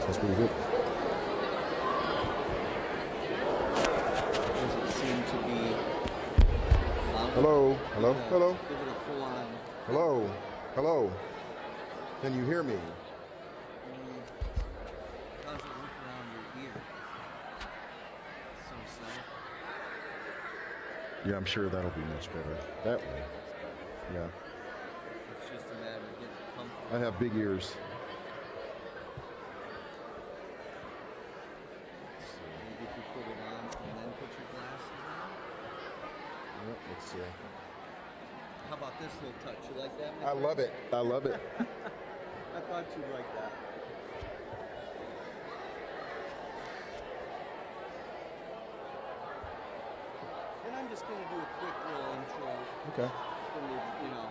That's pretty good. Doesn't seem to be loud. Hello, hello, hello, Give it a full-on. hello, hello. Can you hear me? How's it look around your ear? So. Yeah, I'm sure that'll be much better that way. Yeah, It's just a matter of getting comfortable. I have big ears. Maybe if you put it on and then put your glasses on. Yep, let's see. How about this little touch? You like that? I love it. I love it. I thought you'd like that. And I'm just going to do a quick little intro. Okay. From the, you know.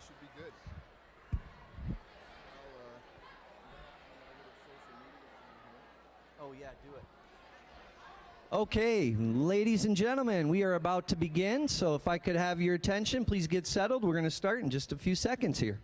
Should be good. Oh, yeah, do it. Okay, ladies and gentlemen, we are about to begin. So if I could have your attention, please get settled. We're going to start in just a few seconds here.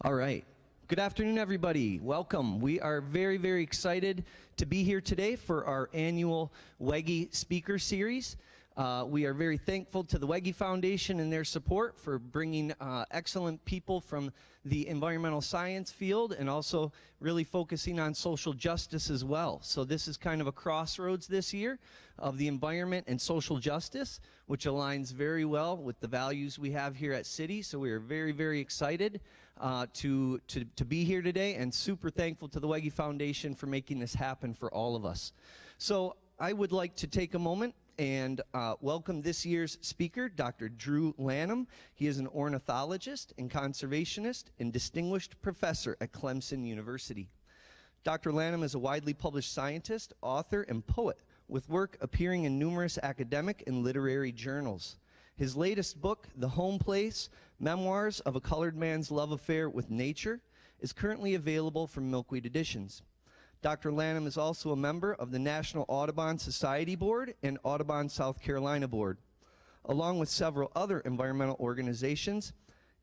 All right. Good afternoon, everybody. Welcome. We are very, very excited to be here today for our annual WEGI Speaker Series. We are very thankful to the WEGI Foundation and their support for bringing excellent people from the environmental science field and also really focusing on social justice as well. So this is kind of a crossroads this year of the environment and social justice, which aligns very well with the values we have here at City. So we are very, very excited to be here today and super thankful to the WEGI Foundation for making this happen for all of us. So I would like to take a moment and welcome this year's speaker, Dr. Drew Lanham. He is an ornithologist and conservationist and distinguished professor at Clemson University. Dr. Lanham is a widely published scientist, author, and poet with work appearing in numerous academic and literary journals. His latest book, The Home Place, Memoirs of a Colored Man's Love Affair with Nature, is currently available from Milkweed Editions. Dr. Lanham is also a member of the National Audubon Society Board and Audubon South Carolina Board, along with several other environmental organizations.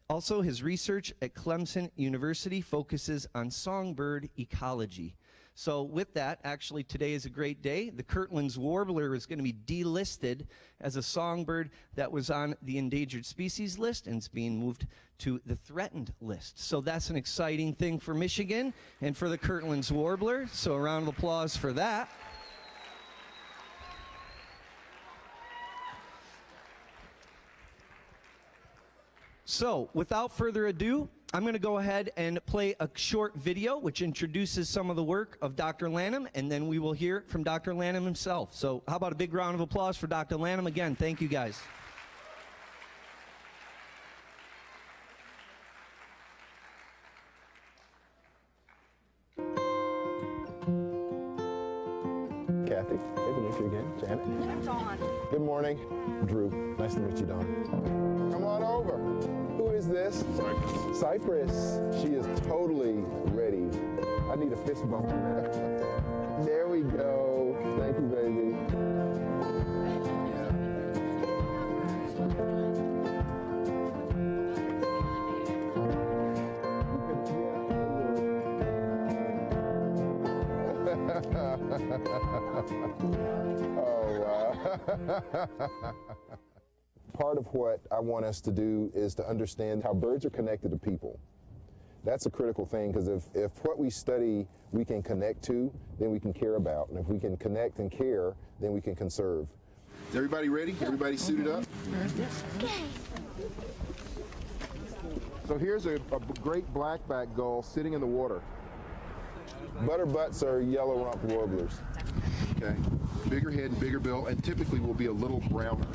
Also, his research at Clemson University focuses on songbird ecology. So with that, actually today is a great day. The Kirtland's warbler is going to be delisted as a songbird that was on the endangered species list and it's being moved to the threatened list. So that's an exciting thing for Michigan and for the Kirtland's warbler. So a round of applause for that. So without further ado, I'm going to go ahead and play a short video which introduces some of the work of Dr. Lanham, and then we will hear from Dr. Lanham himself. So how about a big round of applause for Dr. Lanham? Again, thank you guys. Kathy, good to meet you again. Janet. Dawn. Good morning. Drew, nice to meet you, Dawn. Come on over. Who is this? Cypress. Cypress. She is totally ready. I need a fist bump. There we go. Thank you, baby. Oh, wow. Part of what I want us to do is to understand how birds are connected to people. That's a critical thing, because if what we study we can connect to, then we can care about. And if we can connect and care, then we can conserve. Is everybody ready? Everybody suited up? So here's a great blackback gull sitting in the water. Butterbutts are yellow rump warblers. Okay, bigger head and bigger bill, and typically will be a little browner.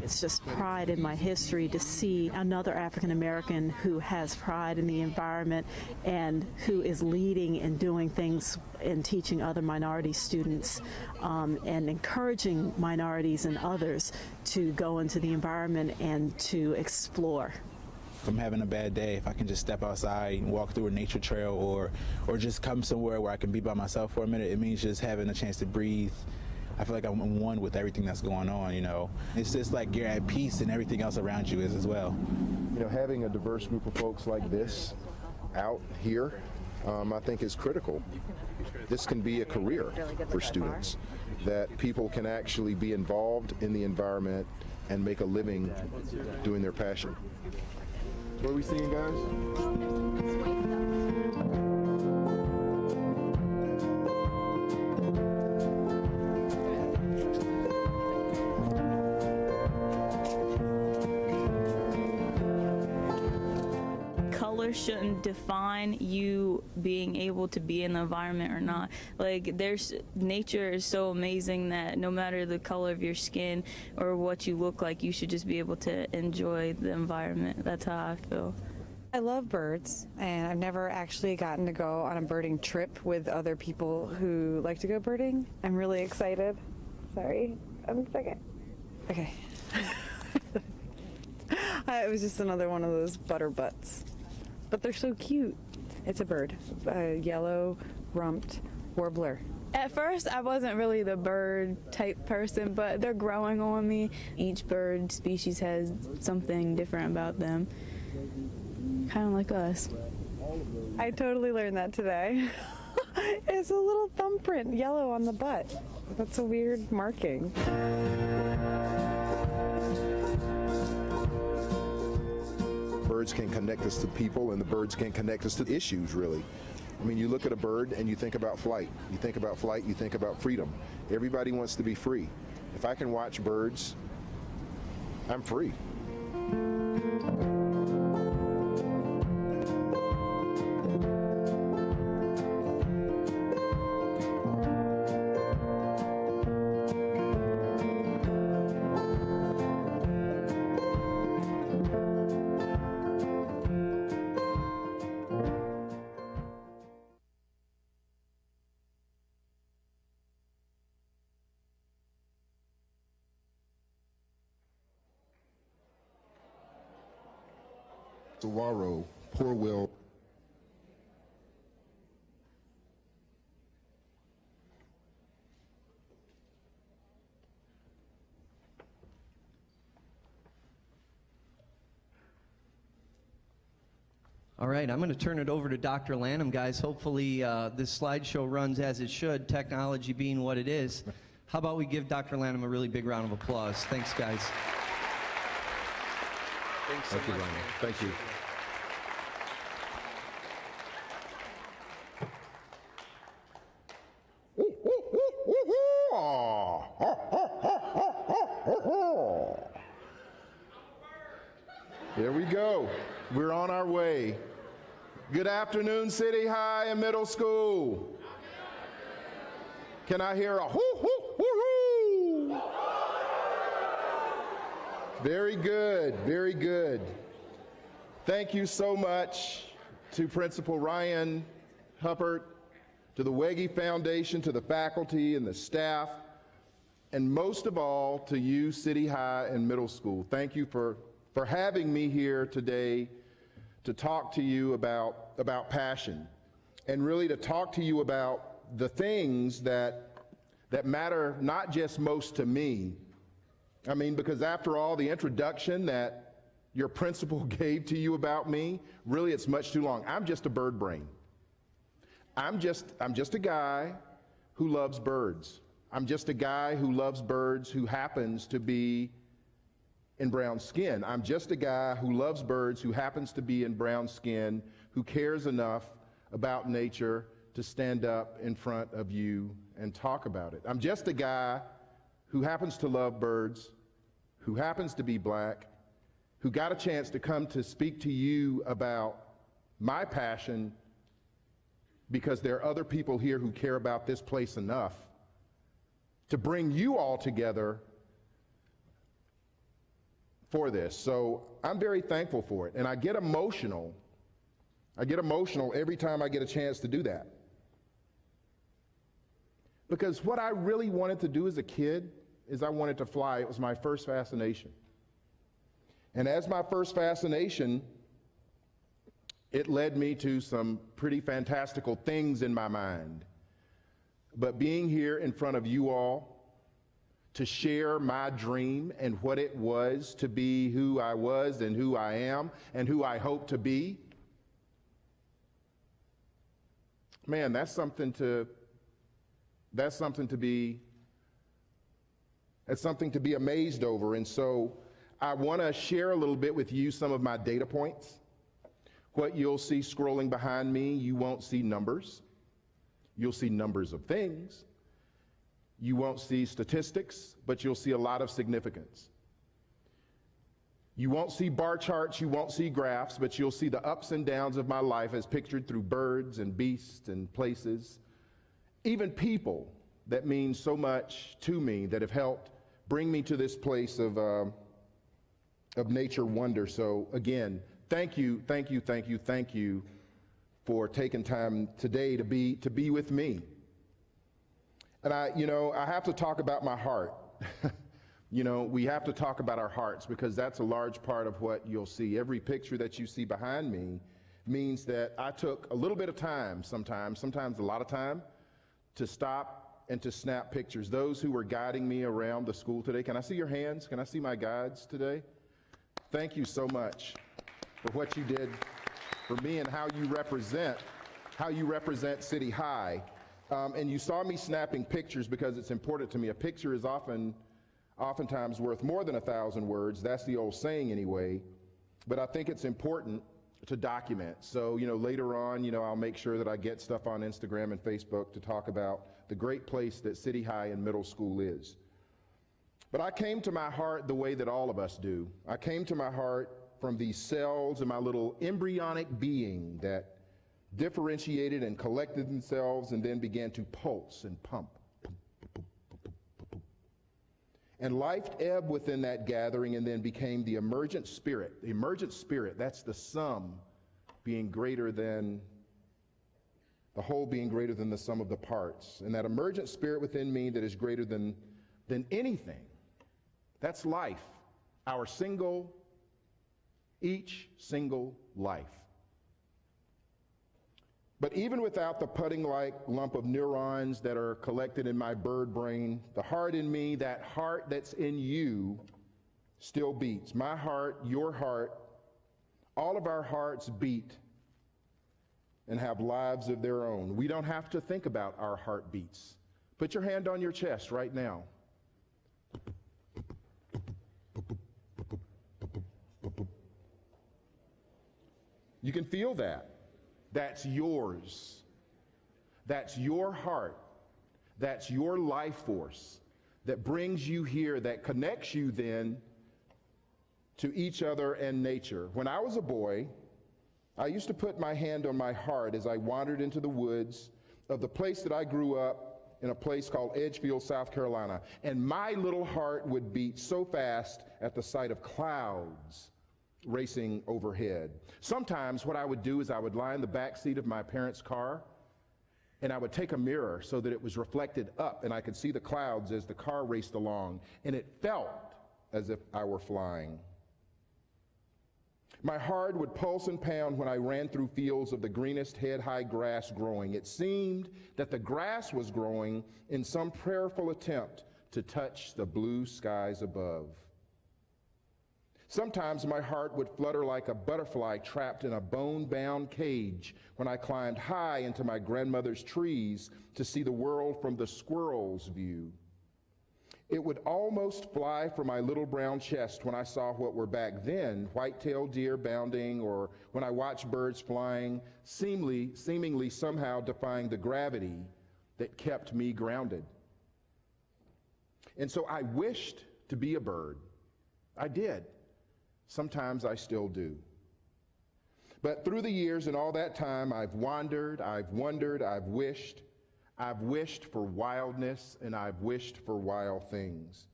It's just pride in my history to see another African American who has pride in the environment and who is leading and doing things and teaching other minority students and encouraging minorities and others to go into the environment and to explore. If I'm having a bad day, if I can just step outside and walk through a nature trail or just come somewhere where I can be by myself for a minute, it means just having a chance to breathe. I feel like I'm one with everything that's going on, you know. It's just like you're at peace and everything else around you is as well. You know, having a diverse group of folks like this out here, I think is critical. This can be a career for students, that people can actually be involved in the environment and make a living doing their passion. What are we seeing, guys? Color shouldn't define you being able to be in the environment or not. Like, nature is so amazing that no matter the color of your skin or what you look like, you should just be able to enjoy the environment. That's how I feel. I love birds, and I've never actually gotten to go on a birding trip with other people who like to go birding. I'm really excited. Sorry, one second. Okay. It was just another one of those butterbutts. But they're so cute. It's a bird, a yellow rumped warbler. At first, I wasn't really the bird type person, but they're growing on me. Each bird species has something different about them, kind of like us. I totally learned that today. It's a little thumbprint, yellow on the butt. That's a weird marking. Birds can connect us to people, and the birds can connect us to issues, really. I mean, you look at a bird and you think about flight. You think about flight, you think about freedom. Everybody wants to be free. If I can watch birds, I'm free. Saguaro, poor will. All right, I'm going to turn it over to Dr. Lanham, guys. Hopefully this slideshow runs as it should, technology being what it is. How about we give Dr. Lanham a really big round of applause. Thanks, guys. Thanks so much, Ryan. Thank you. There we go. We're on our way. Good afternoon, City High and Middle School. Can I hear a hoo hoo hoo hoo? Very good, very good. Thank you so much to Principal Ryan Hubbard, to the Wege Foundation, to the faculty and the staff, and most of all to you, City High and Middle School. Thank you for having me here today to talk to you about passion, and really to talk to you about the things that matter not just most to me. I mean, because after all, the introduction that your principal gave to you about me, really it's much too long. I'm just a bird brain. I'm just a guy who loves birds. I'm just a guy who loves birds who happens to be in brown skin. I'm just a guy who loves birds who happens to be in brown skin, who cares enough about nature to stand up in front of you and talk about it. I'm just a guy who happens to love birds, who happens to be black, who got a chance to come to speak to you about my passion because there are other people here who care about this place enough to bring you all together for this. So I'm very thankful for it, and I get emotional. I get emotional every time I get a chance to do that. Because what I really wanted to do as a kid is I wanted to fly. It was my first fascination. And as my first fascination, it led me to some pretty fantastical things in my mind. But being here in front of you all to share my dream and what it was to be who I was and who I am and who I hope to be, man, that's something to be amazed over. And so I want to share a little bit with you some of my data points. What you'll see scrolling behind me, you won't see numbers. You'll see numbers of things. You won't see statistics, but you'll see a lot of significance. You won't see bar charts, you won't see graphs, but you'll see the ups and downs of my life as pictured through birds and beasts and places, even people that mean so much to me that have helped bring me to this place of nature wonder. So again, thank you for taking time today to be with me. And I have to talk about my heart. We have to talk about our hearts because that's a large part of what you'll see. Every picture that you see behind me means that I took a little bit of time sometimes a lot of time, to stop and to snap pictures. Those who were guiding me around the school today, can I see your hands? Can I see my guides today? Thank you so much for what you did. for me and how you represent City High. And you saw me snapping pictures because it's important to me. A picture is oftentimes worth more than 1,000 words. That's the old saying anyway. But I think it's important to document. So, later on, I'll make sure that I get stuff on Instagram and Facebook to talk about the great place that City High and middle school is. But I came to my heart the way that all of us do. I came to my heart from these cells in my little embryonic being that differentiated and collected themselves and then began to pulse and pump. And life ebbed within that gathering and then became the emergent spirit. The emergent spirit, that's the sum being greater than, the whole being greater than the sum of the parts. And that emergent spirit within me that is greater than anything, that's life, each single life. But even without the pudding-like lump of neurons that are collected in my bird brain, the heart in me, that heart that's in you, still beats. My heart, your heart, all of our hearts beat and have lives of their own. We don't have to think about our heartbeats. Put your hand on your chest right now. You can feel that. That's yours. That's your heart. That's your life force that brings you here, that connects you then to each other and nature. When I was a boy, I used to put my hand on my heart as I wandered into the woods of the place that I grew up in, a place called Edgefield, South Carolina. And my little heart would beat so fast at the sight of clouds racing overhead. Sometimes what I would do is I would lie in the back seat of my parents' car and I would take a mirror so that it was reflected up and I could see the clouds as the car raced along, and it felt as if I were flying. My heart would pulse and pound when I ran through fields of the greenest head-high grass growing. It seemed that the grass was growing in some prayerful attempt to touch the blue skies above. Sometimes my heart would flutter like a butterfly trapped in a bone-bound cage when I climbed high into my grandmother's trees to see the world from the squirrel's view. It would almost fly from my little brown chest when I saw what were back then white-tailed deer bounding, or when I watched birds flying, seemingly somehow defying the gravity that kept me grounded. And so I wished to be a bird. I did. Sometimes I still do. But through the years and all that time, I've wandered, I've wondered, I've wished for wildness, and I've wished for wild things.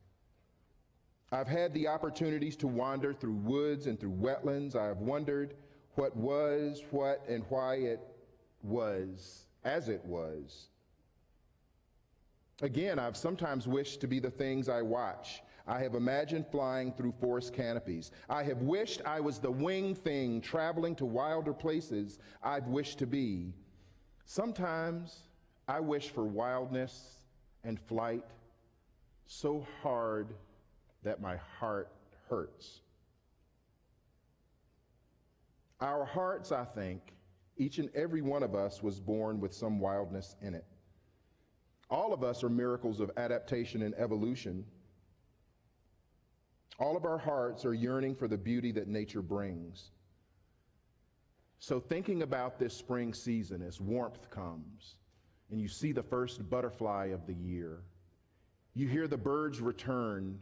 I've had the opportunities to wander through woods and through wetlands. I've wondered what was, what and why it was as it was. Again, I've sometimes wished to be the things I watch. I have imagined flying through forest canopies. I have wished I was the winged thing traveling to wilder places I've wished to be. Sometimes I wish for wildness and flight so hard that my heart hurts. Our hearts, I think, each and every one of us was born with some wildness in it. All of us are miracles of adaptation and evolution. All of our hearts are yearning for the beauty that nature brings. So thinking about this spring season as warmth comes, and you see the first butterfly of the year, you hear the birds return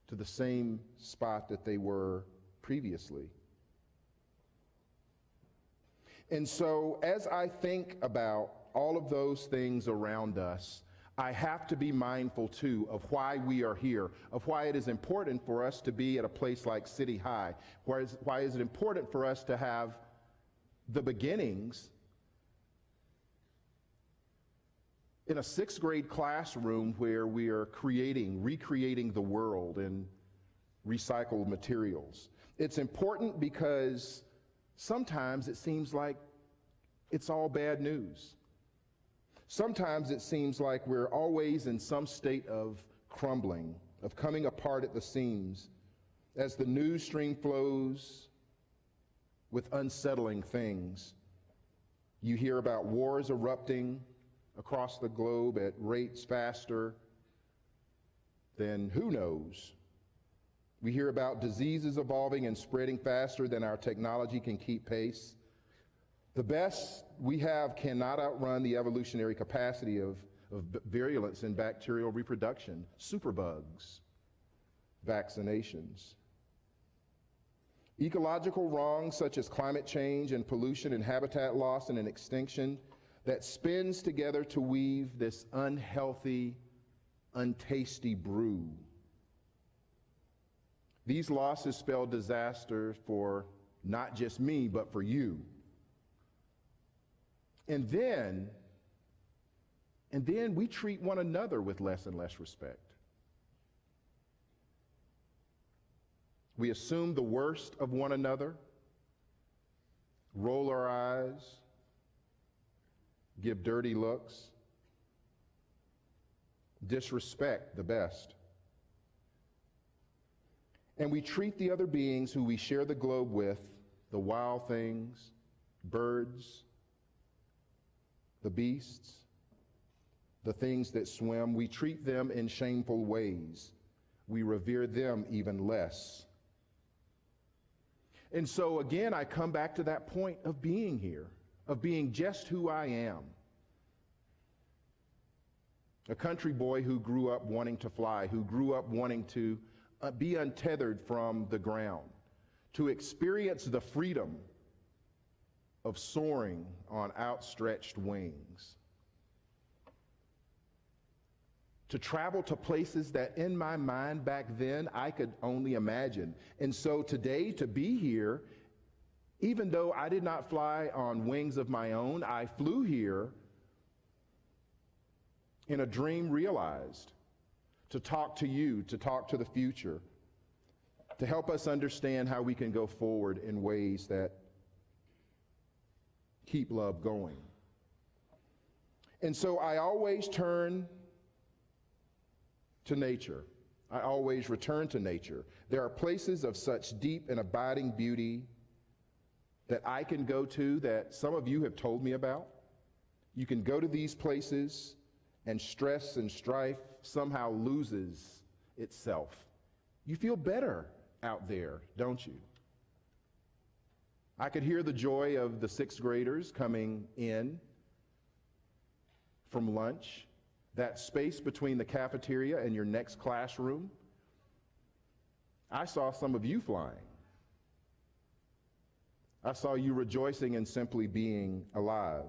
to the same spot that they were previously. And so as I think about all of those things around us, I have to be mindful, too, of why we are here, of why it is important for us to be at a place like City High, why is it important for us to have the beginnings in a sixth grade classroom where we are recreating the world in recycled materials. It's important because sometimes it seems like it's all bad news. Sometimes it seems like we're always in some state of crumbling, of coming apart at the seams, as the news stream flows with unsettling things. You hear about wars erupting across the globe at rates faster than who knows. We hear about diseases evolving and spreading faster than our technology can keep pace. The best we have cannot outrun the evolutionary capacity of virulence in bacterial reproduction, superbugs, vaccinations. Ecological wrongs such as climate change and pollution and habitat loss and an extinction that spins together to weave this unhealthy, untasty brew. These losses spell disaster for not just me, but for you. And then we treat one another with less and less respect. We assume the worst of one another, roll our eyes, give dirty looks, disrespect the best. And we treat the other beings who we share the globe with, the wild things, birds, the beasts, the things that swim, we treat them in shameful ways. We revere them even less. And so again, I come back to that point of being here, of being just who I am. A country boy who grew up wanting to fly, who grew up wanting to be untethered from the ground, to experience the freedom of soaring on outstretched wings, to travel to places that in my mind back then I could only imagine. And so today, to be here, even though I did not fly on wings of my own, I flew here in a dream realized, to talk to you, to talk to the future, to help us understand how we can go forward in ways that keep love going. And so I always turn to nature. I always return to nature. There are places of such deep and abiding beauty that I can go to that some of you have told me about. You can go to these places and stress and strife somehow loses itself. You feel better out there, don't you? I could hear the joy of the sixth graders coming in from lunch. That space between the cafeteria and your next classroom. I saw some of you flying. I saw you rejoicing in simply being alive.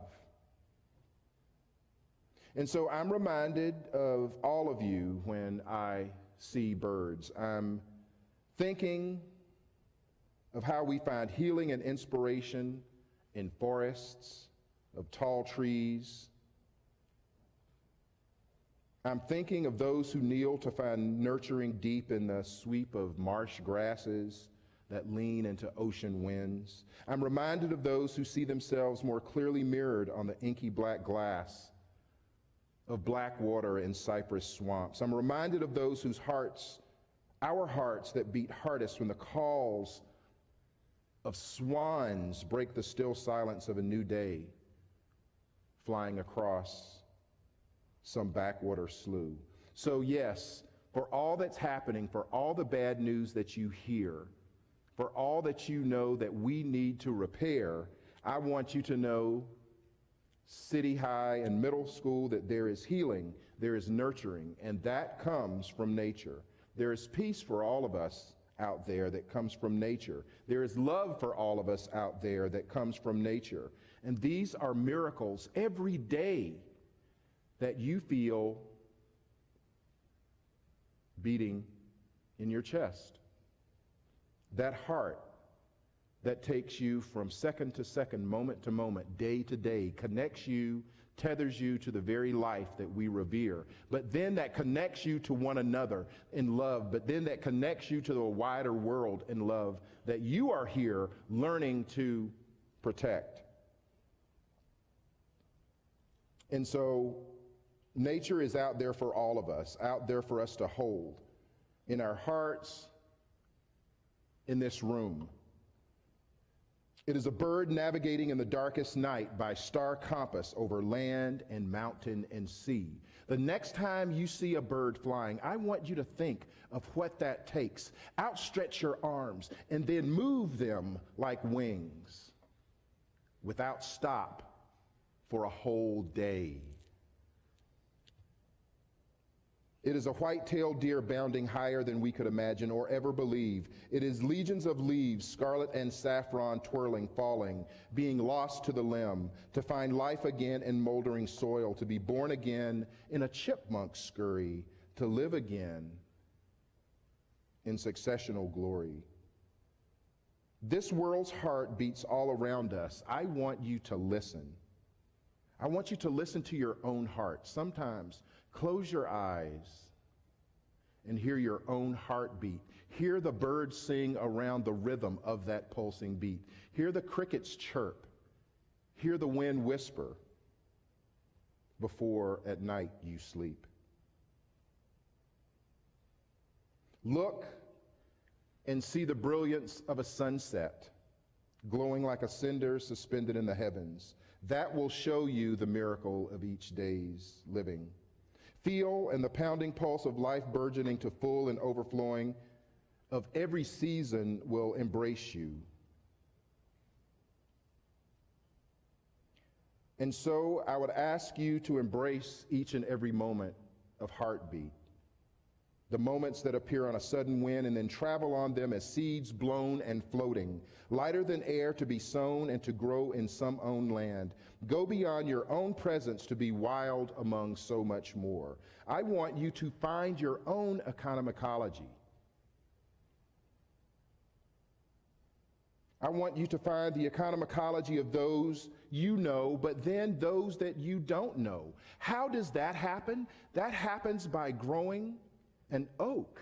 And so I'm reminded of all of you when I see birds. I'm thinking of how we find healing and inspiration in forests of tall trees. I'm thinking of those who kneel to find nurturing deep in the sweep of marsh grasses that lean into ocean winds. I'm reminded of those who see themselves more clearly mirrored on the inky black glass of black water in cypress swamps. I'm reminded of those whose hearts, our hearts that beat hardest when the calls of swans break the still silence of a new day, flying across some backwater slough. So yes, for all that's happening, for all the bad news that you hear, for all that you know that we need to repair, I want you to know, city, high, and middle school, that there is healing, there is nurturing, and that comes from nature. There is peace for all of us out there that comes from nature. There is love for all of us out there that comes from nature. And these are miracles every day that you feel beating in your chest. That heart that takes you from second to second, moment to moment, day to day, connects you, tethers you to the very life that we revere. But then that connects you to one another in love, but then that connects you to the wider world in love that you are here learning to protect. And so nature is out there for all of us, out there for us to hold in our hearts, in this room. It is a bird navigating in the darkest night by star compass over land and mountain and sea. The next time you see a bird flying, I want you to think of what that takes. Outstretch your arms and then move them like wings without stop for a whole day. It is a white-tailed deer bounding higher than we could imagine or ever believe. It is legions of leaves, scarlet and saffron, twirling, falling, being lost to the limb, to find life again in moldering soil, to be born again in a chipmunk's scurry, to live again in successional glory. This world's heart beats all around us. I want you to listen. I want you to listen to your own heart. Sometimes close your eyes and hear your own heartbeat. Hear the birds sing around the rhythm of that pulsing beat. Hear the crickets chirp. Hear the wind whisper before at night you sleep. Look and see the brilliance of a sunset, glowing like a cinder suspended in the heavens. That will show you the miracle of each day's living. Feel and the pounding pulse of life burgeoning to full and overflowing of every season will embrace you. And so I would ask you to embrace each and every moment of heartbeat. The moments that appear on a sudden wind and then travel on them as seeds blown and floating, lighter than air to be sown and to grow in some own land. Go beyond your own presence to be wild among so much more. I want you to find your own economicology. I want you to find the economicology of those you know, but then those that you don't know. How does that happen? That happens by growing an oak,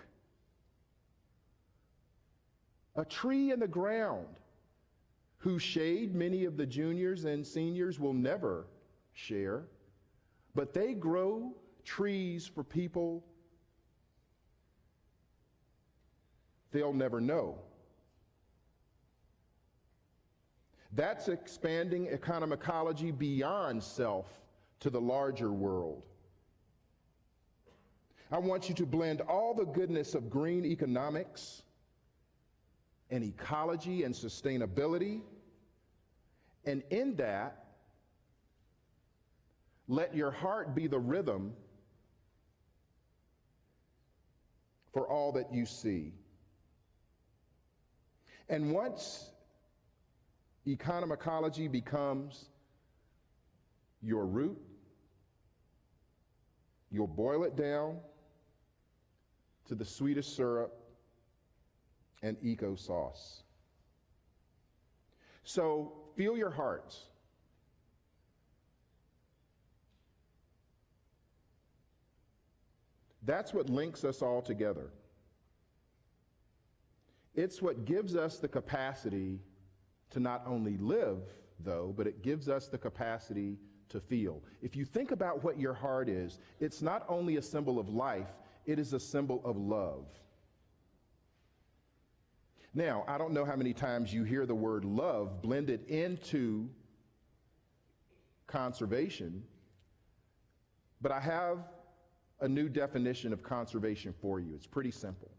a tree in the ground, whose shade many of the juniors and seniors will never share, but they grow trees for people they'll never know. That's expanding economicology beyond self to the larger world. I want you to blend all the goodness of green economics and ecology and sustainability, and in that, let your heart be the rhythm for all that you see. And once economicology becomes your root, you'll boil it down to the sweetest syrup and eco sauce. So feel your hearts. That's what links us all together. It's what gives us the capacity to not only live, though, but it gives us the capacity to feel. If you think about what your heart is, it's not only a symbol of life, it is a symbol of love. Now, I don't know how many times you hear the word love blended into conservation, but I have a new definition of conservation for you. It's pretty simple.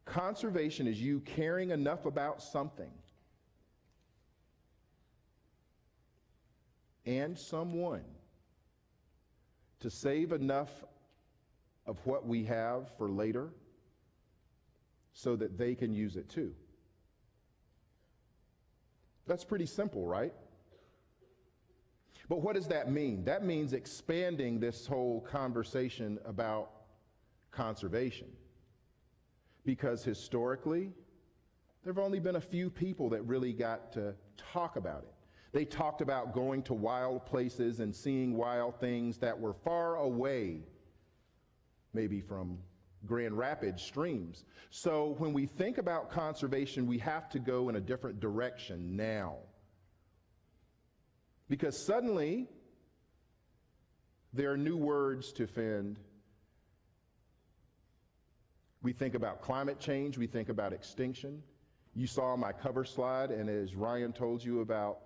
Conservation is you caring enough about something and someone to save enough of what we have for later so that they can use it too. That's pretty simple, right? But what does that mean? That means expanding this whole conversation about conservation. Because historically, there have only been a few people that really got to talk about it. They talked about going to wild places and seeing wild things that were far away, maybe from Grand Rapids streams. So when we think about conservation, we have to go in a different direction now. Because suddenly, there are new words to offend. We think about climate change, we think about extinction. You saw my cover slide, and as Ryan told you about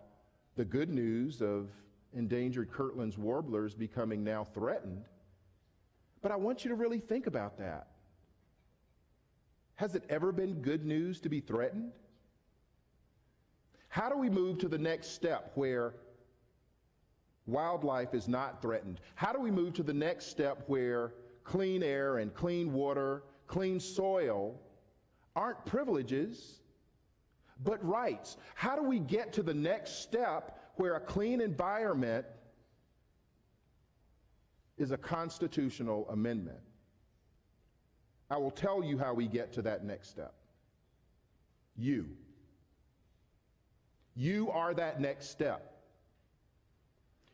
the good news of endangered Kirtland's warblers becoming now threatened. But I want you to really think about that. Has it ever been good news to be threatened? How do we move to the next step where wildlife is not threatened? How do we move to the next step where clean air and clean water, clean soil aren't privileges, but rights? How do we get to the next step where a clean environment is a constitutional amendment? I will tell you how we get to that next step. You are that next step.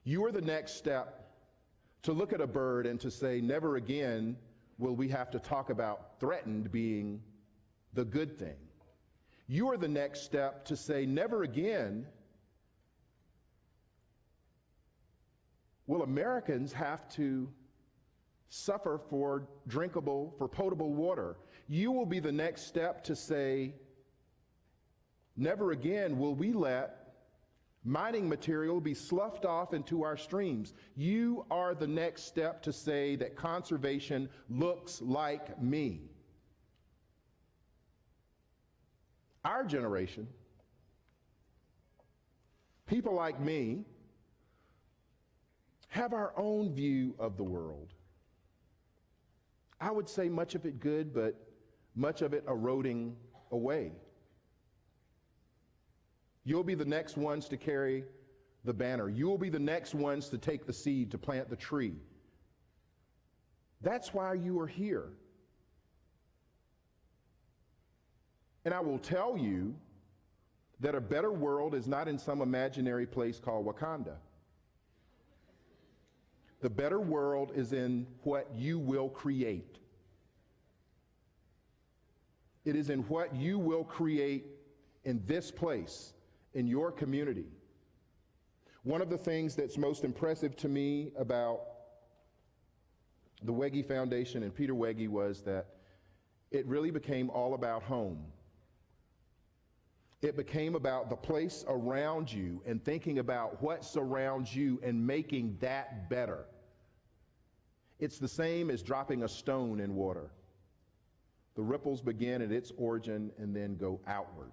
You are the next step to look at a bird and to say, never again will we have to talk about threatened being the good thing. You are the next step to say, never again will Americans have to suffer for potable water. You will be the next step to say, never again will we let mining material be sloughed off into our streams. You are the next step to say that conservation looks like me. Our generation, people like me, have our own view of the world. I would say much of it good, but much of it eroding away. You'll be the next ones to carry the banner. You'll be the next ones to take the seed to plant the tree. That's why you are here. And I will tell you that a better world is not in some imaginary place called Wakanda. The better world is in what you will create. It is in what you will create in this place, in your community. One of the things that's most impressive to me about the Wege Foundation and Peter Wege was that it really became all about home. It became about the place around you and thinking about what surrounds you and making that better. It's the same as dropping a stone in water. The ripples begin at its origin and then go outward.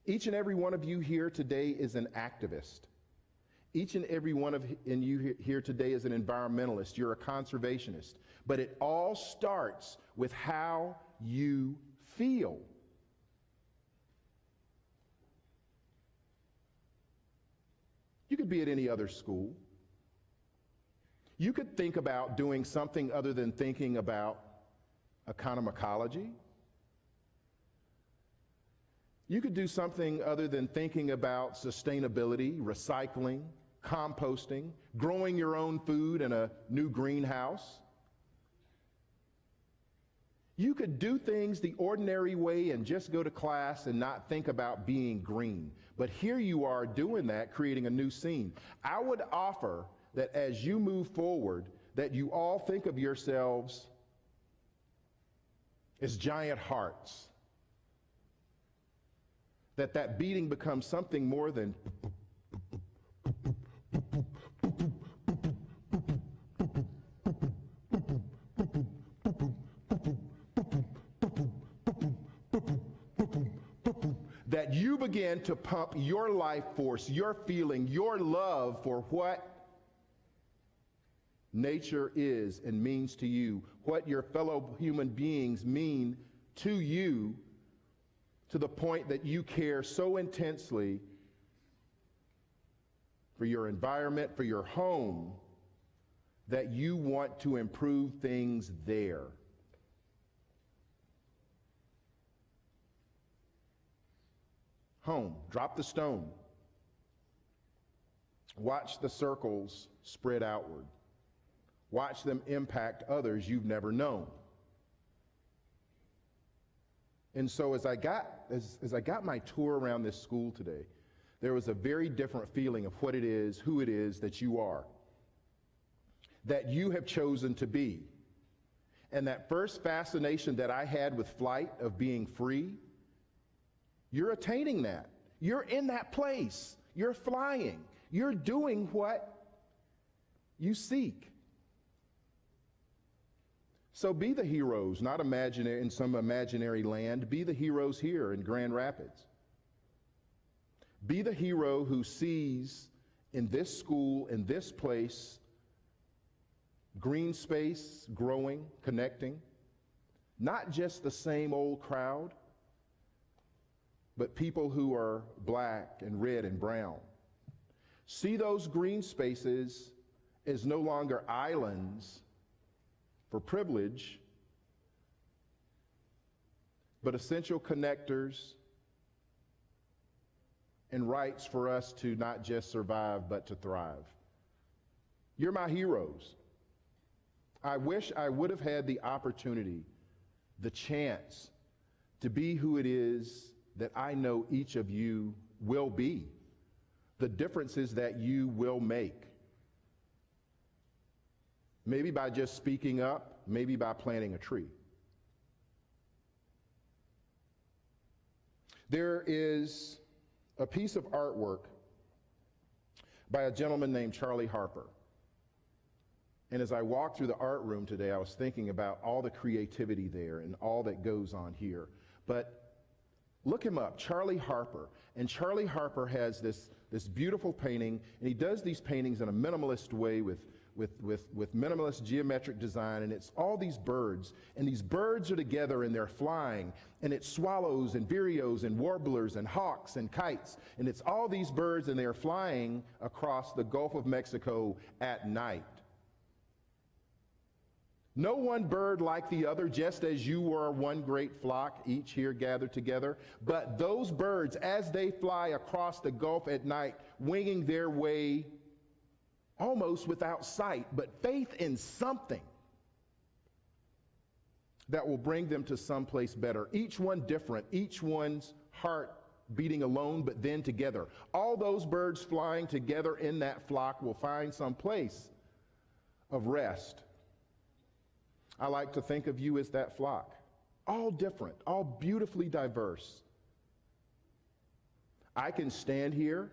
Each and every one of you here today is an activist. Each and every one of you here today is an environmentalist. You're a conservationist. But it all starts with how you feel. You could be at any other school. You could think about doing something other than thinking about ecology. You could do something other than thinking about sustainability, recycling, composting, growing your own food in a new greenhouse. You could do things the ordinary way and just go to class and not think about being green. But here you are doing that, creating a new scene. I would offer that as you move forward, that you all think of yourselves as giant hearts. That beating becomes something more than that you begin to pump your life force, your feeling, your love for what nature is and means to you, what your fellow human beings mean to you, to the point that you care so intensely for your environment, for your home, that you want to improve things there. Home, drop the stone. Watch the circles spread outward. Watch them impact others you've never known. And so as I got my tour around this school today, there was a very different feeling of what it is, who it is that you are, that you have chosen to be. And that first fascination that I had with flight, of being free, You're attaining that. You're in that place. You're flying. You're doing what you seek. So be the heroes, not imaginary in some imaginary land. Be the heroes here in Grand Rapids. Be the hero who sees in this school, in this place, green space, growing, connecting. Not just the same old crowd, but people who are black and red and brown. See those green spaces as no longer islands for privilege, but essential connectors and rights for us to not just survive, but to thrive. You're my heroes. I wish I would have had the opportunity, the chance to be who it is that I know each of you will be, the differences that you will make. Maybe by just speaking up, maybe by planting a tree. There is a piece of artwork by a gentleman named Charlie Harper. And as I walked through the art room today, I was thinking about all the creativity there and all that goes on here. But look him up, Charlie Harper. And Charlie Harper has this beautiful painting, and he does these paintings in a minimalist way with minimalist geometric design, and it's all these birds, and these birds are together and they're flying, and it's swallows and vireos and warblers and hawks and kites, and it's all these birds and they're flying across the Gulf of Mexico at night. No one bird like the other, just as you were one great flock, each here gathered together. But those birds, as they fly across the Gulf at night, winging their way almost without sight, but faith in something that will bring them to someplace better. Each one different, each one's heart beating alone, but then together. All those birds flying together in that flock will find some place of rest. I like to think of you as that flock, all different, all beautifully diverse. I can stand here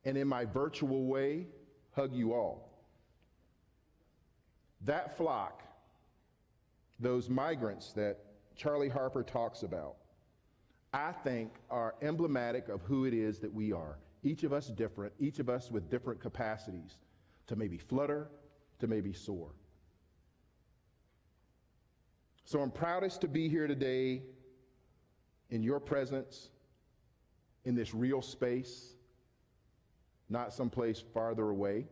and in my virtual way hug you all. That flock, those migrants that Charlie Harper talks about, I think are emblematic of who it is that we are. Each of us different, each of us with different capacities to maybe flutter, to maybe soar. So I'm proudest to be here today in your presence, in this real space, not someplace farther away.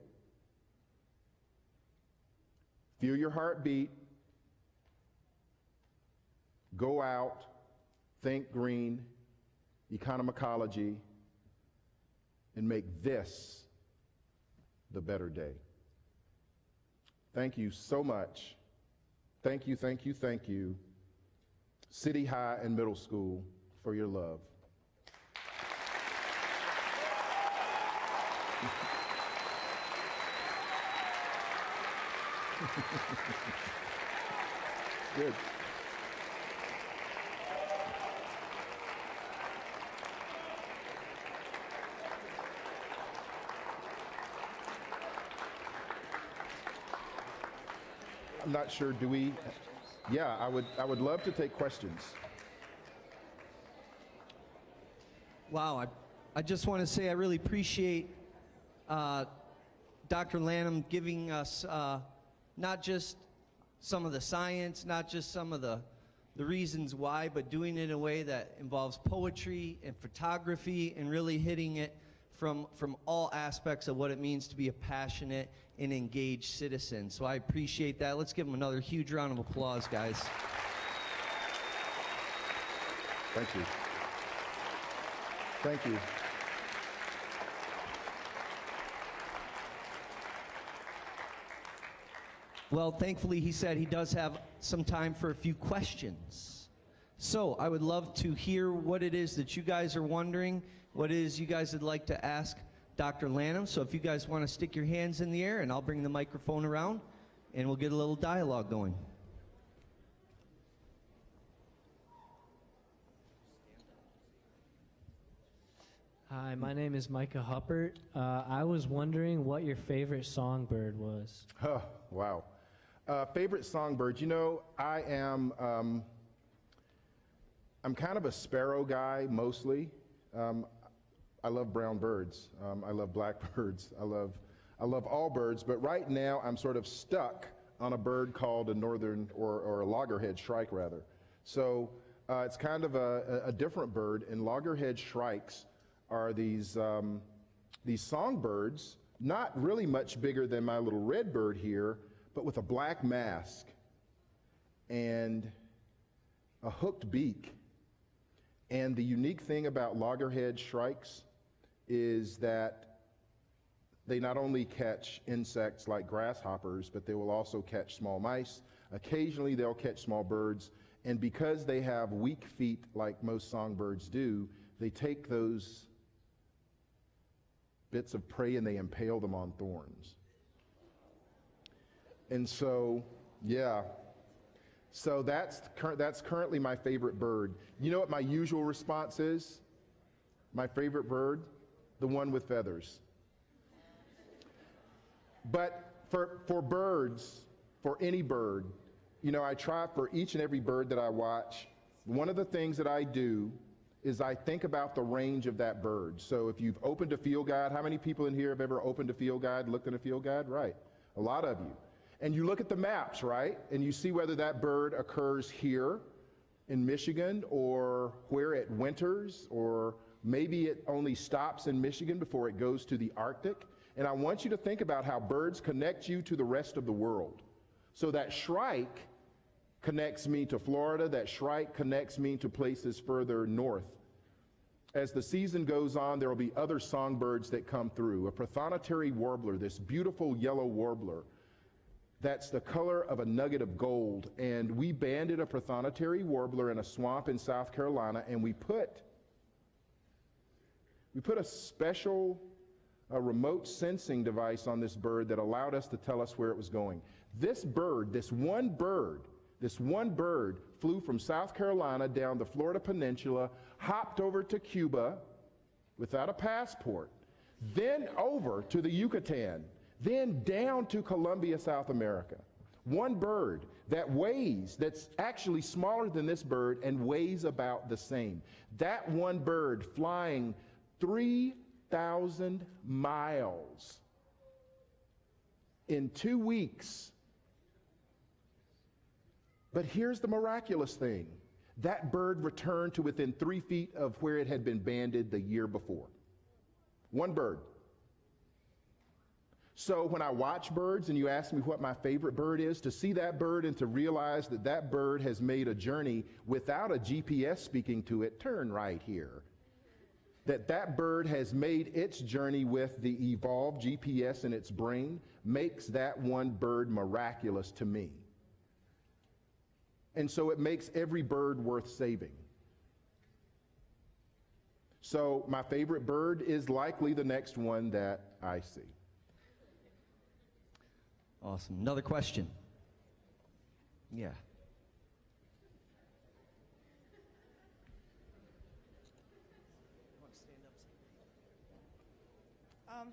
Feel your heartbeat. Go out, think green, ecology, and make this the better day. Thank you so much. Thank you, thank you, thank you, City High and Middle School, for your love. Good. I'm not sure, do we? Yeah, I would love to take questions. Wow, I just want to say I really appreciate Dr. Lanham giving us not just some of the science, not just some of the reasons why, but doing it in a way that involves poetry and photography and really hitting it from all aspects of what it means to be a passionate and engaged citizen. So I appreciate that. Let's give him another huge round of applause, guys. Thank you. Thank you. Well, thankfully, he said he does have some time for a few questions. So I would love to hear what it is that you guys are wondering, what it is you guys would like to ask Dr. Lanham. So if you guys want to stick your hands in the air, and I'll bring the microphone around, and we'll get a little dialogue going. Hi, my name is Micah Hubbard. I was wondering what your favorite songbird was. Oh, wow. Favorite songbird, you know, I'm kind of a sparrow guy mostly. I love brown birds. I love black birds. I love all birds, but right now I'm sort of stuck on a bird called a northern, or a loggerhead shrike rather. So it's kind of a different bird, and loggerhead shrikes are these songbirds, not really much bigger than my little red bird here, but with a black mask and a hooked beak. And the unique thing about loggerhead shrikes is that they not only catch insects like grasshoppers, but they will also catch small mice. Occasionally they'll catch small birds. And because they have weak feet like most songbirds do, they take those bits of prey and they impale them on thorns. And so, yeah. So that's currently my favorite bird. You know what my usual response is? My favorite bird? The one with feathers. But for birds, for any bird, you know, I try for each and every bird that I watch, one of the things that I do is I think about the range of that bird. So if you've opened a field guide, how many people in here have ever opened a field guide, looked at a field guide? Right, a lot of you. And you look at the maps, right? And you see whether that bird occurs here in Michigan or where it winters, or maybe it only stops in Michigan before it goes to the Arctic. And I want you to think about how birds connect you to the rest of the world. So that shrike connects me to Florida, that shrike connects me to places further north. As the season goes on, there will be other songbirds that come through. A prothonotary warbler, this beautiful yellow warbler, that's the color of a nugget of gold. And we banded a prothonotary warbler in a swamp in South Carolina, and we put a special remote sensing device on this bird that allowed us to tell us where it was going. This bird, this one bird flew from South Carolina down the Florida Peninsula, hopped over to Cuba without a passport, then over to the Yucatan, then down to Colombia, South America. One bird that's actually smaller than this bird and weighs about the same. That one bird flying 3,000 miles in 2 weeks. But here's the miraculous thing. That bird returned to within 3 feet of where it had been banded the year before. One bird. So when I watch birds and you ask me what my favorite bird is, to see that bird and to realize that that bird has made a journey without a GPS speaking to it, turn right here. That bird has made its journey with the evolved GPS in its brain makes that one bird miraculous to me. And so it makes every bird worth saving. So my favorite bird is likely the next one that I see. Awesome. Another question. Yeah.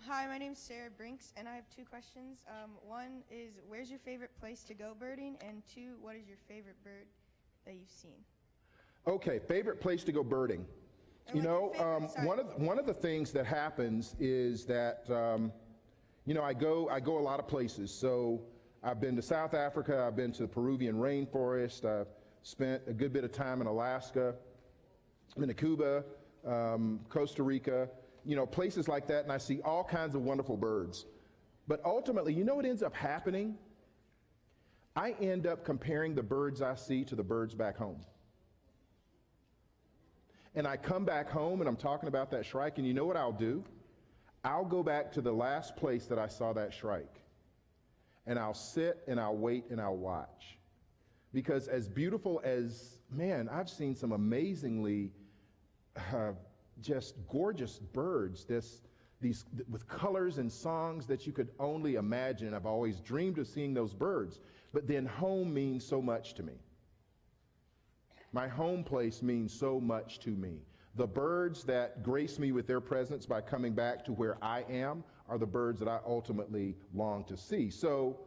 Hi, my name's Sarah Brinks, and I have two questions. One is, where's your favorite place to go birding? And two, what is your favorite bird that you've seen? Okay, favorite place to go birding. You know, one of the things that happens is that, you know, I go a lot of places. So I've been to South Africa, I've been to the Peruvian rainforest, I've spent a good bit of time in Alaska, I've been to Cuba, Costa Rica, you know, places like that, and I see all kinds of wonderful birds. But ultimately, you know what ends up happening? I end up comparing the birds I see to the birds back home. And I come back home and I'm talking about that shrike, and you know what I'll do? I'll go back to the last place that I saw that shrike. And I'll sit and I'll wait and I'll watch. Because as beautiful as, man, I've seen some amazingly just gorgeous birds, these with colors and songs that you could only imagine. I've always dreamed of seeing those birds. But then home means so much to me. My home place means so much to me. The birds that grace me with their presence by coming back to where I am are the birds that I ultimately long to see. So,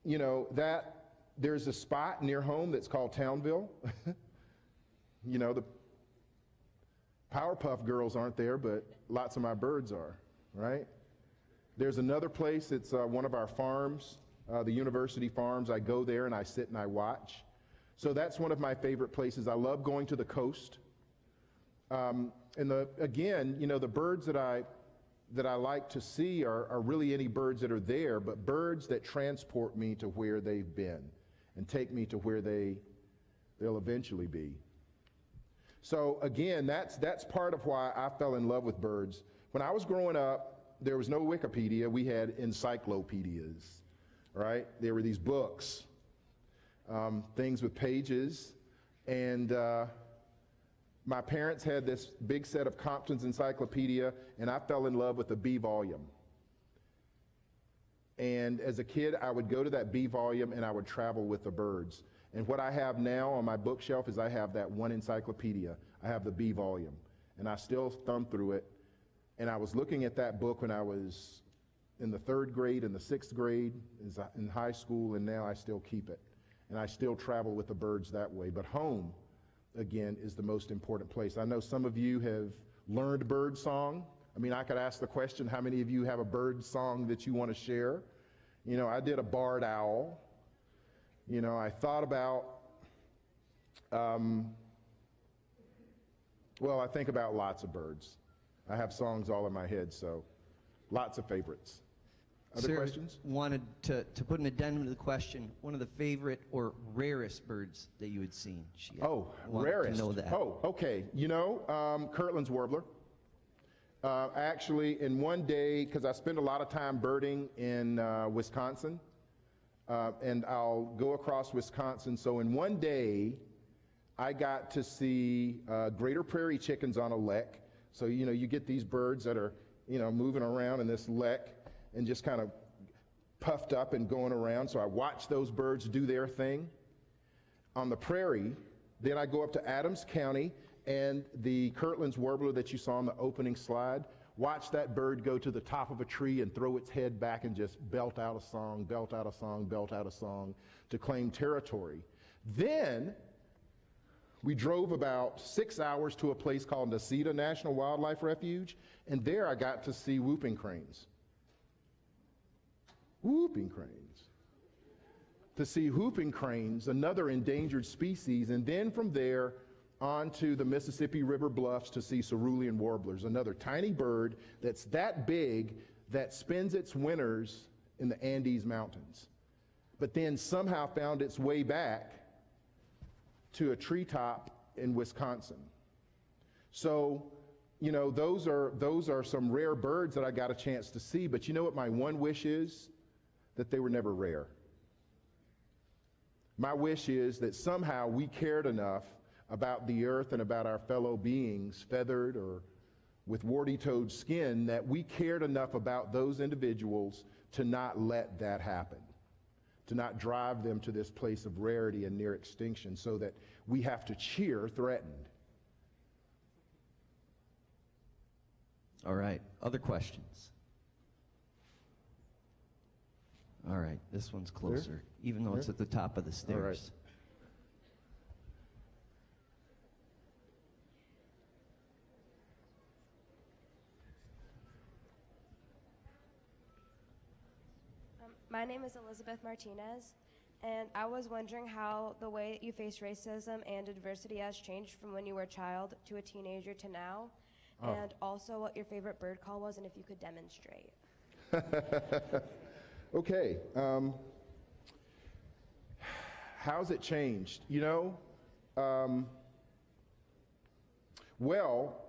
you know, that there's a spot near home that's called Townville. You know, the Powerpuff Girls aren't there, but lots of my birds are, right? There's another place, it's one of our farms, the university farms. I go there and I sit and I watch. So that's one of my favorite places. I love going to the coast. Again, you know, the birds that I like to see are really any birds that are there, but birds that transport me to where they've been and take me to where they'll eventually be. So again, that's part of why I fell in love with birds. When I was growing up, there was no Wikipedia. We had encyclopedias, right? There were these books, things with pages, and my parents had this big set of Compton's Encyclopedia, and I fell in love with the B volume. And as a kid, I would go to that B volume and I would travel with the birds. And what I have now on my bookshelf is I have that one encyclopedia. I have the B volume, and I still thumb through it. And I was looking at that book when I was in the 3rd grade and the 6th grade in high school, and now I still keep it. And I still travel with the birds that way. But home, again, is the most important place. I know some of you have learned bird song. I mean, I could ask the question, how many of you have a bird song that you want to share? You know, I did a barred owl. You know, I thought about, well, I think about lots of birds. I have songs all in my head, so lots of favorites. Other Sarah questions? Wanted to put an addendum to the question, one of the favorite or rarest birds that you had seen. She Rarest. To know that. Oh, okay. You know, Kirtland's warbler. Actually, in one day, because I spend a lot of time birding in Wisconsin, and I'll go across Wisconsin. So in one day, I got to see greater prairie chickens on a lek. So, you know, you get these birds that are, you know, moving around in this lek and just kind of puffed up and going around. So I watch those birds do their thing on the prairie. Then I go up to Adams County, and the Kirtland's warbler that you saw on the opening slide, watch that bird go to the top of a tree and throw its head back and just belt out a song, belt out a song, belt out a song to claim territory. Then we drove about 6 hours to a place called Necedah National Wildlife Refuge, and there I got to see whooping cranes. Whooping cranes. To see whooping cranes, another endangered species, and then from there on to the Mississippi River bluffs to see cerulean warblers, another tiny bird that's that big that spends its winters in the Andes Mountains, but then somehow found its way back to a treetop in Wisconsin. So, you know, those are some rare birds that I got a chance to see, but you know what my one wish is? That they were never rare. My wish is that somehow we cared enough about the earth and about our fellow beings, feathered or with warty-toed skin, that we cared enough about those individuals to not let that happen, to not drive them to this place of rarity and near extinction so that we have to cheer threatened. All right, other questions? All right, this one's closer, even though it's at the top of the stairs. All right. My name is Elizabeth Martinez, and I was wondering how the way you face racism and adversity has changed from when you were a child to a teenager to now, and also what your favorite bird call was and if you could demonstrate. Okay. How's it changed? You know, well,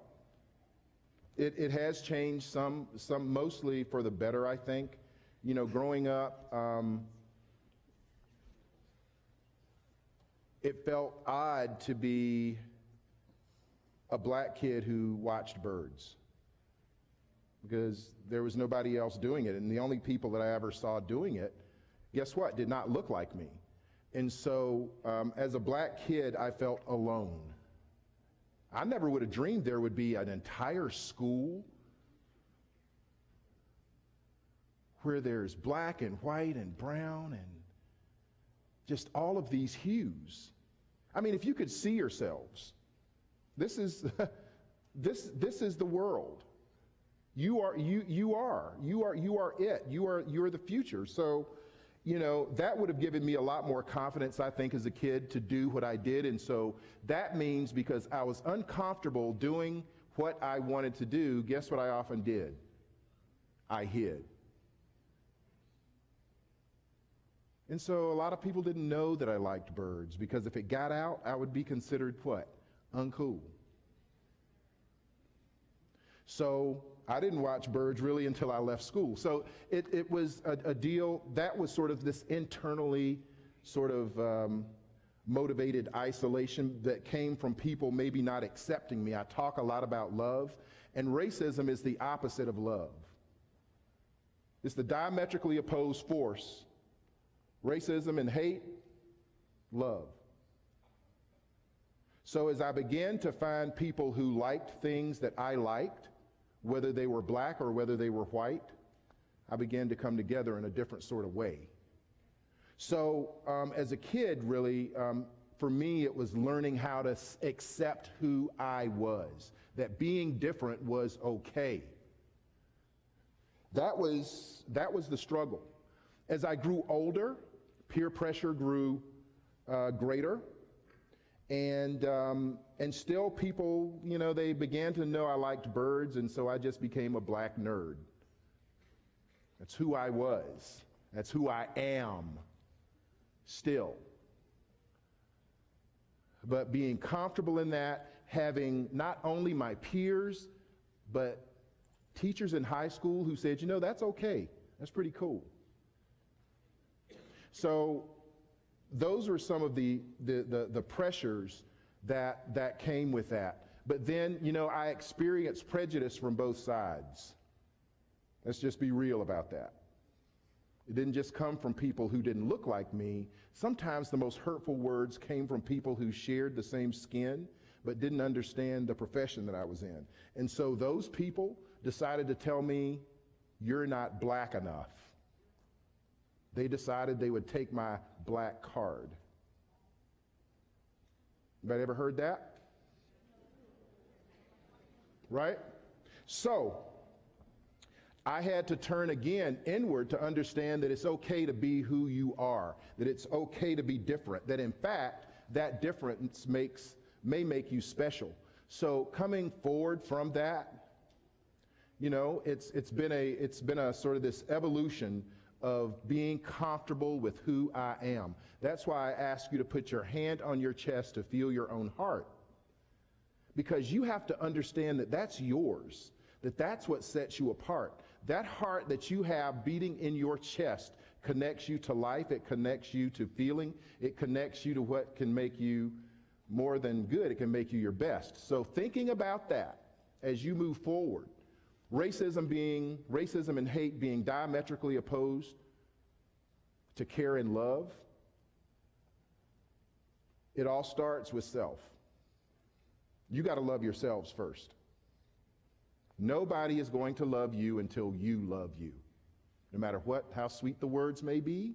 it has changed some mostly for the better, I think. You know, growing up, it felt odd to be a black kid who watched birds because there was nobody else doing it. And the only people that I ever saw doing it, guess what, did not look like me. And so as a black kid, I felt alone. I never would have dreamed there would be an entire school where there's black and white and brown and just all of these hues. I mean, if you could see yourselves, this is this is the world. You are it. You're the future. So, you know, that would have given me a lot more confidence, I think, as a kid to do what I did. And so that means because I was uncomfortable doing what I wanted to do, guess what I often did? I hid. And so a lot of people didn't know that I liked birds because if it got out, I would be considered what? Uncool. So I didn't watch birds really until I left school. So it was a deal that was sort of this internally sort of motivated isolation that came from people maybe not accepting me. I talk a lot about love, and racism is the opposite of love. It's the diametrically opposed force. Racism and hate, love. So as I began to find people who liked things that I liked, whether they were black or whether they were white, I began to come together in a different sort of way. So as a kid, really, for me, it was learning how to accept who I was, that being different was okay. That was the struggle. As I grew older, peer pressure grew greater, and still people, you know, they began to know I liked birds, and so I just became a black nerd. That's who I was. That's who I am still. But being comfortable in that, having not only my peers, but teachers in high school who said, you know, that's okay. That's pretty cool. So those were some of the pressures that came with that. But then, you know, I experienced prejudice from both sides. Let's just be real about that. It didn't just come from people who didn't look like me. Sometimes the most hurtful words came from people who shared the same skin but didn't understand the profession that I was in. And so those people decided to tell me, you're not black enough. They decided they would take my black card. Anybody ever heard that? Right? So, I had to turn again inward to understand that it's okay to be who you are, that it's okay to be different, that in fact, that difference may make you special. So coming forward from that, you know, it's been a sort of this evolution of being comfortable with who I am. That's why I ask you to put your hand on your chest to feel your own heart. Because you have to understand that that's yours, that that's what sets you apart. That heart that you have beating in your chest connects you to life, it connects you to feeling, it connects you to what can make you more than good, it can make you your best. So thinking about that as you move forward, racism and hate being diametrically opposed to care and love, it all starts with self. You got to love yourselves first. Nobody is going to love you until you love you. No matter how sweet the words may be,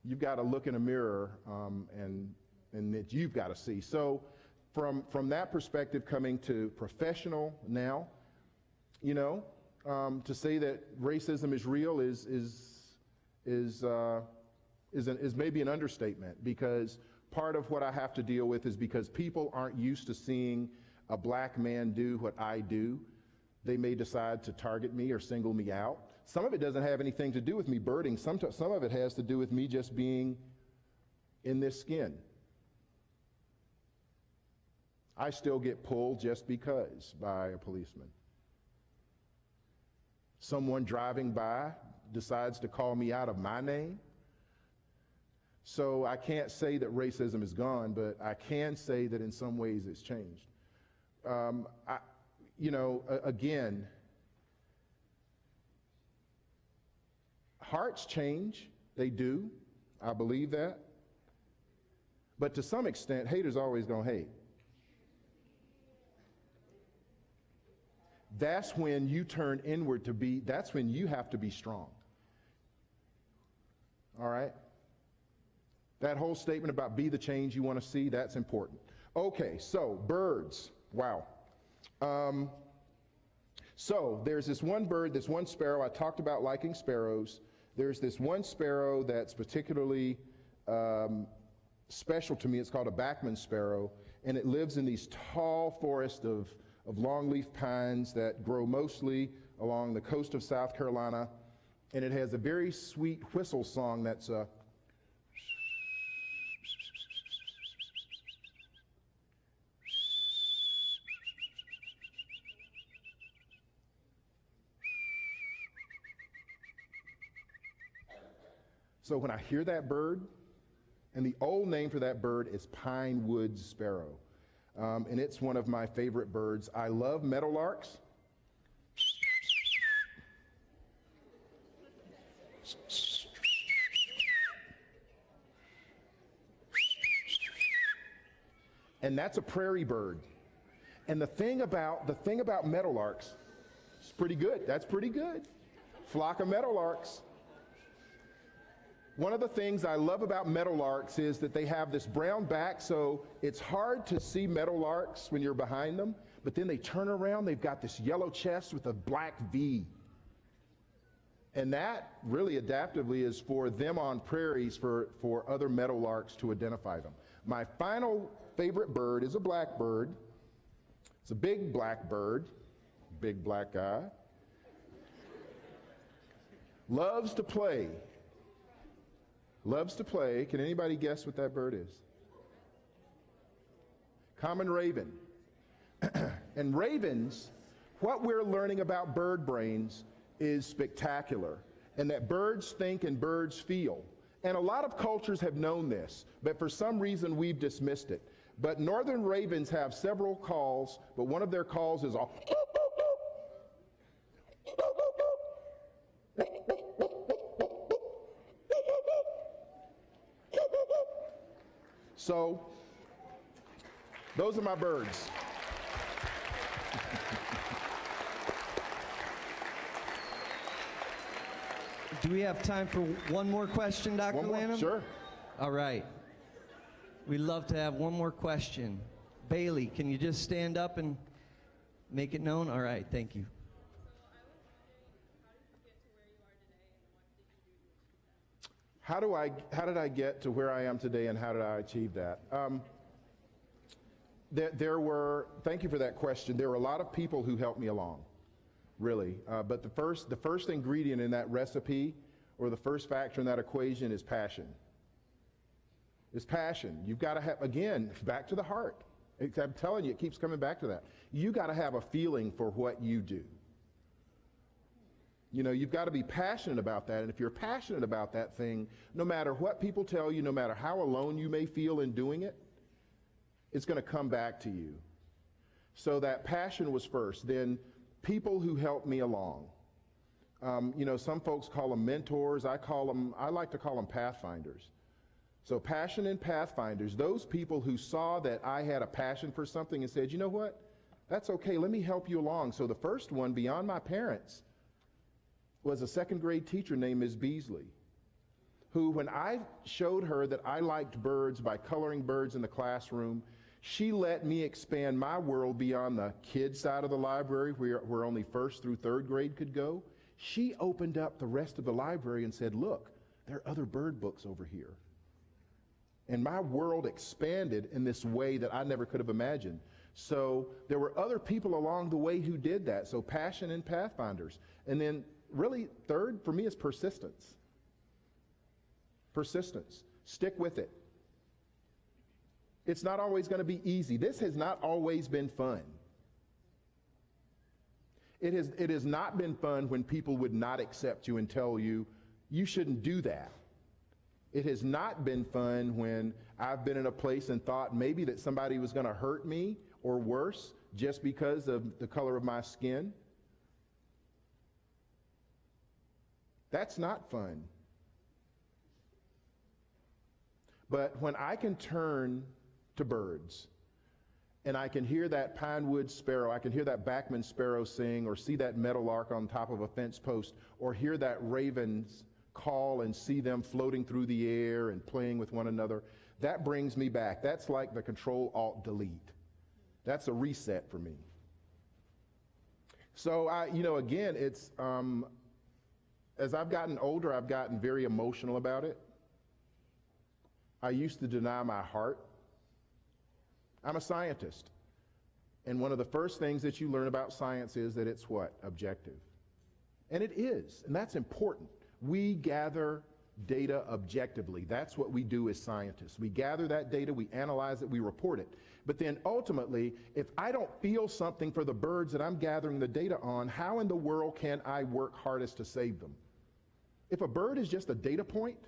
you've got to look in a mirror and that you've got to see. So from that perspective, coming to professional now, you know, to say that racism is real is maybe an understatement, because part of what I have to deal with is because people aren't used to seeing a black man do what I do. They may decide to target me or single me out. Some of it doesn't have anything to do with me birding. Some of it has to do with me just being in this skin. I still get pulled just because by a policeman. Someone driving by decides to call me out of my name. So I can't say that racism is gone, but I can say that in some ways it's changed. Again, hearts change, they do, I believe that. But to some extent, haters always gonna hate. that's when you turn inward to be, that's when you have to be strong. All right? That whole statement about be the change you want to see, that's important. Okay, so birds. Wow. So there's this one bird, this one sparrow. I talked about liking sparrows. There's this one sparrow that's particularly special to me. It's called a Bachman sparrow, and it lives in these tall forests of longleaf pines that grow mostly along the coast of South Carolina, and it has a very sweet whistle song that's a So when I hear that bird, and the old name for that bird is pine woods sparrow, and it's one of my favorite birds. I love meadowlarks. And that's a prairie bird. And the thing about meadowlarks, it's pretty good. That's pretty good. Flock of meadowlarks. One of the things I love about meadowlarks is that they have this brown back, so it's hard to see meadowlarks when you're behind them, but then they turn around, they've got this yellow chest with a black V. And that really adaptively is for them on prairies for other meadowlarks to identify them. My final favorite bird is a blackbird. It's a big black bird, big black guy. Loves to play. Loves to play. Can anybody guess what that bird is? Common raven. And ravens, what we're learning about bird brains is spectacular, and that birds think and birds feel. And a lot of cultures have known this, but for some reason we've dismissed it. But northern ravens have several calls, but one of their calls is a So, those are my birds. Do we have time for one more question, Dr. One more? Lanham? Sure. All right. We'd love to have one more question. Bailey, can you just stand up and make it known? All right, thank you. How did I get to where I am today, and how did I achieve that? Thank you for that question. There were a lot of people who helped me along, really. But the first ingredient in that recipe, or the first factor in that equation, is passion. It's passion. You've got to have, again, back to the heart. I'm telling you, it keeps coming back to that. You got to have a feeling for what you do. You know, you've got to be passionate about that, and if you're passionate about that thing, no matter what people tell you, no matter how alone you may feel in doing it, it's going to come back to you. So that passion was first. Then people who helped me along. You know, some folks call them mentors. I like to call them pathfinders. So passion and pathfinders, those people who saw that I had a passion for something and said, you know what, that's okay, let me help you along. So the first one, beyond my parents, was a second grade teacher named Ms. Beasley, who, when I showed her that I liked birds by coloring birds in the classroom, she let me expand my world beyond the kids side of the library where only first through third grade could go. She opened up the rest of the library and said, look, there are other bird books over here. And my world expanded in this way that I never could have imagined. So there were other people along the way who did that. So passion and pathfinders. And then really, third for me is persistence. Persistence. Stick with it. It's not always going to be easy. This has not always been fun. It has not been fun when people would not accept you and tell you, you shouldn't do that. It has not been fun when I've been in a place and thought maybe that somebody was going to hurt me or worse just because of the color of my skin. That's not fun. But when I can turn to birds and I can hear that pinewood sparrow, I can hear that Bachman sparrow sing, or see that meadowlark on top of a fence post, or hear that ravens call and see them floating through the air and playing with one another, that brings me back. That's like the Control-Alt-Delete. That's a reset for me. So again, it's, as I've gotten older, I've gotten very emotional about it. I used to deny my heart. I'm a scientist. And one of the first things that you learn about science is that it's what? Objective. And it is, and that's important. We gather data objectively. That's what we do as scientists. We gather that data, we analyze it, we report it. But then ultimately, if I don't feel something for the birds that I'm gathering the data on, how in the world can I work hardest to save them? If a bird is just a data point,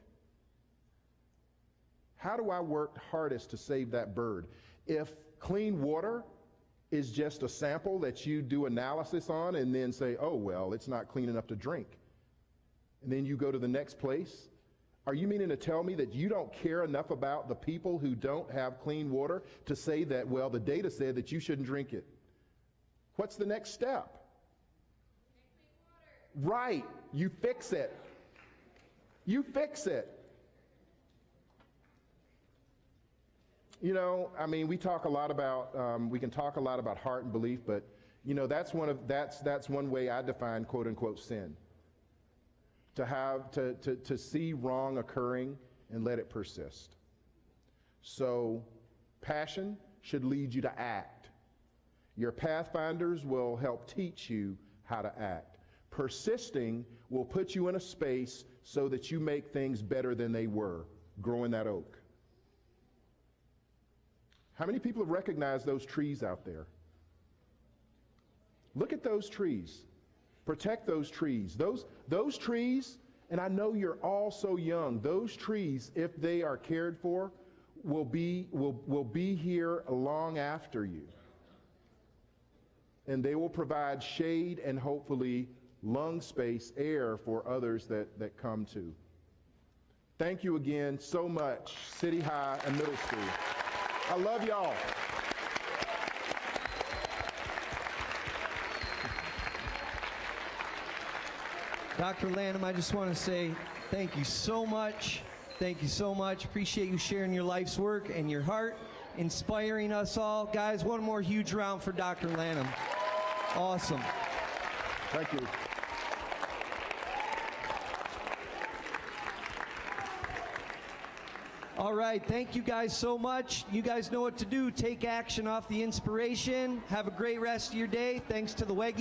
how do I work hardest to save that bird? If clean water is just a sample that you do analysis on and then say, oh, well, it's not clean enough to drink, and then you go to the next place, are you meaning to tell me that you don't care enough about the people who don't have clean water to say that, well, the data said that you shouldn't drink it? What's the next step? Right, you fix it. You fix it. You know, I mean, we talk a lot about, we can talk a lot about heart and belief, but you know, that's one way I define quote unquote sin. To see wrong occurring and let it persist. So passion should lead you to act. Your pathfinders will help teach you how to act. Persisting will put you in a space so that you make things better than they were, growing that oak. How many people have recognized those trees out there? Look at those trees. Protect those trees. Those trees, and I know you're all so young, those trees, if they are cared for, will be here long after you. And they will provide shade and hopefully lung space, air for others that come to. Thank you again so much, City High and Middle School. I love y'all. Dr. Lanham, I just want to say thank you so much. Thank you so much. Appreciate you sharing your life's work and your heart, inspiring us all. Guys, one more huge round for Dr. Lanham. Awesome. Thank you. All right, thank you guys so much. You guys know what to do. Take action off the inspiration. Have a great rest of your day. Thanks to the Weggy